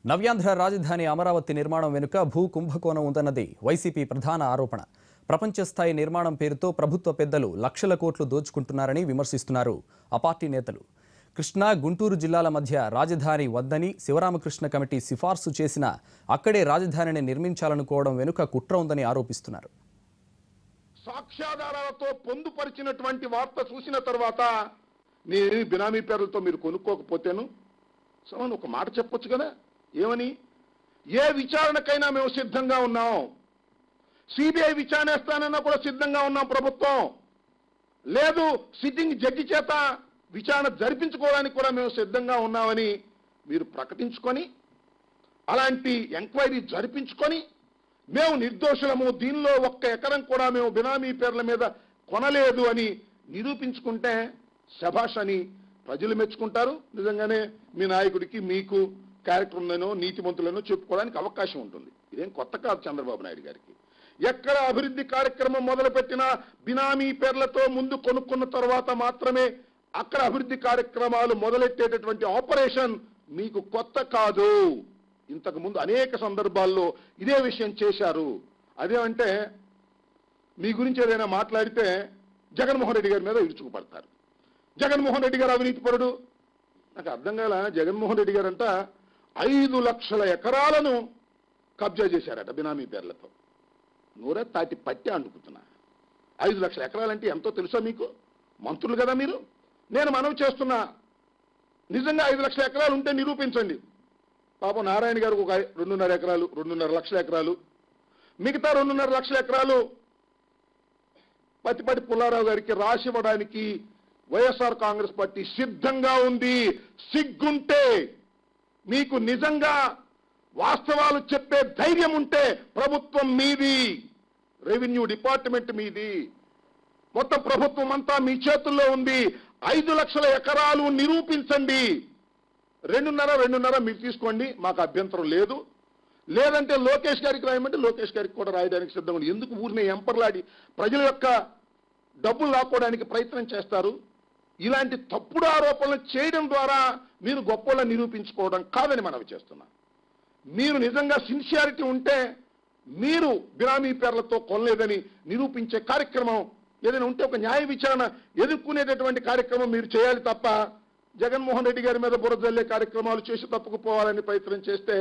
నవ్యాంధ్ర రాజధాని అమరావతి నిర్మాణం వెనుక భూ కుంభకోణం ఉందన్నది వైసీపీ ప్రధాన ఆరోపణ. ప్రపంచ స్థాయి నిర్మాణం పేరుతో ప్రభుత్వ పెద్దలు లక్షల కోట్లు దోచుకుంటున్నారని విమర్శిస్తున్నారు ఆ పార్టీ నేతలు. కృష్ణా, గుంటూరు జిల్లాల మధ్య రాజధాని వద్దని శివరామకృష్ణ కమిటీ సిఫార్సు చేసినా అక్కడే రాజధానిని నిర్మించాలనుకోవడం వెనుక కుట్ర ఉందని ఆరోపిస్తున్నారు. సాక్ష్యాధారాలతో పొందుపరిచినటువంటి వార్త చూసిన తర్వాత నేను బినామీ పేర్లతో మీరు కొనుక్కోకపోతేను సమాన ఒక మాట చెప్పొచ్చు కదా. ఏమని? ఏ విచారణకైనా మేము సిద్ధంగా ఉన్నాం, సిబిఐ విచారణ వేస్తానన్నా కూడా సిద్ధంగా ఉన్నాం ప్రభుత్వం, లేదు సిట్టింగ్ జడ్జి చేత విచారణ జరిపించుకోవడానికి కూడా మేము సిద్ధంగా ఉన్నామని మీరు ప్రకటించుకొని అలాంటి ఎంక్వైరీ జరిపించుకొని మేము నిర్దోషులము, దీనిలో ఒక్క ఎకరం కూడా మేము బినామీ పేర్ల మీద కొనలేదు అని నిరూపించుకుంటే శభాష్ అని ప్రజలు మెచ్చుకుంటారు. నిజంగానే మీ నాయకుడికి మీకు క్యారెక్టర్ ఉందనో నీతిమంతులనో చెప్పుకోవడానికి అవకాశం ఉంటుంది. ఇదేం కొత్త కాదు చంద్రబాబు నాయుడు గారికి. ఎక్కడ అభివృద్ధి కార్యక్రమం మొదలుపెట్టినా బినామీ పేర్లతో ముందు కొనుక్కున్న తర్వాత మాత్రమే అక్కడ అభివృద్ధి కార్యక్రమాలు మొదలెట్టేటటువంటి ఆపరేషన్ మీకు కొత్త కాదు. ఇంతకు ముందు అనేక సందర్భాల్లో ఇదే విషయం చేశారు. అదేమంటే మీ గురించి ఏదైనా మాట్లాడితే జగన్మోహన్ రెడ్డి గారి మీద ఇరుచుకుపడతారు. జగన్మోహన్ రెడ్డి గారు అవినీతిపరుడు. నాకు అర్థం కాల. జగన్మోహన్ రెడ్డి గారు అంట 5 లక్షల ఎకరాలను కబ్జా చేశారట బినామీ పేర్లతో. నూరే తాటి పట్టి అంటుకుతున్నా. 5 లక్షల ఎకరాలంటే ఎంతో తెలుసా మీకు? మంత్రులు కదా మీరు. నేను మనవి చేస్తున్నా, నిజంగా 5 లక్షల ఎకరాలు ఉంటే నిరూపించండి. పాపం నారాయణ గారికి ఒక 2.5 ఎకరాలు, 2.5 లక్షల ఎకరాలు, మిగతా 2.5 లక్షల ఎకరాలు పతిపటి పుల్లారావు గారికి రాసివ్వడానికి వైఎస్ఆర్ కాంగ్రెస్ పార్టీ సిద్ధంగా ఉంది. సిగ్గుంటే, మీకు నిజంగా వాస్తవాలు చెప్పే ధైర్యం ఉంటే ప్రభుత్వం మీది, రెవెన్యూ డిపార్ట్మెంట్ మీది, మొత్తం ప్రభుత్వం అంతా మీ చేతుల్లో ఉంది. 5 లక్షల ఎకరాలు నిరూపించండి. 2.5 మీరు తీసుకోండి, మాకు అభ్యంతరం లేదు. లేదంటే లోకేష్ గారికి రాయమంటే లోకేష్ గారికి కూడా రాయడానికి సిద్ధంగా ఉంది. ఎందుకు ఊరిని ఎంపర్లాడి ప్రజల యొక్క డబ్బులు లాక్కోవడానికి ప్రయత్నం చేస్తారు? ఇలాంటి తప్పుడు ఆరోపణలు చేయడం ద్వారా మీరు గొప్పలను నిరూపించుకోవడం కాదని మనవి చేస్తున్నా. మీరు నిజంగా సిన్సియారిటీ ఉంటే మీరు బినామీ పేర్లతో కొనలేదని నిరూపించే కార్యక్రమం ఏదైనా ఉంటే ఒక న్యాయ విచారణ ఎదుర్కొనేటటువంటి కార్యక్రమం మీరు చేయాలి తప్ప జగన్మోహన్ రెడ్డి గారి మీద బురద జల్లే కార్యక్రమాలు చేసి తప్పుకుపోవాలని ప్రయత్నం చేస్తే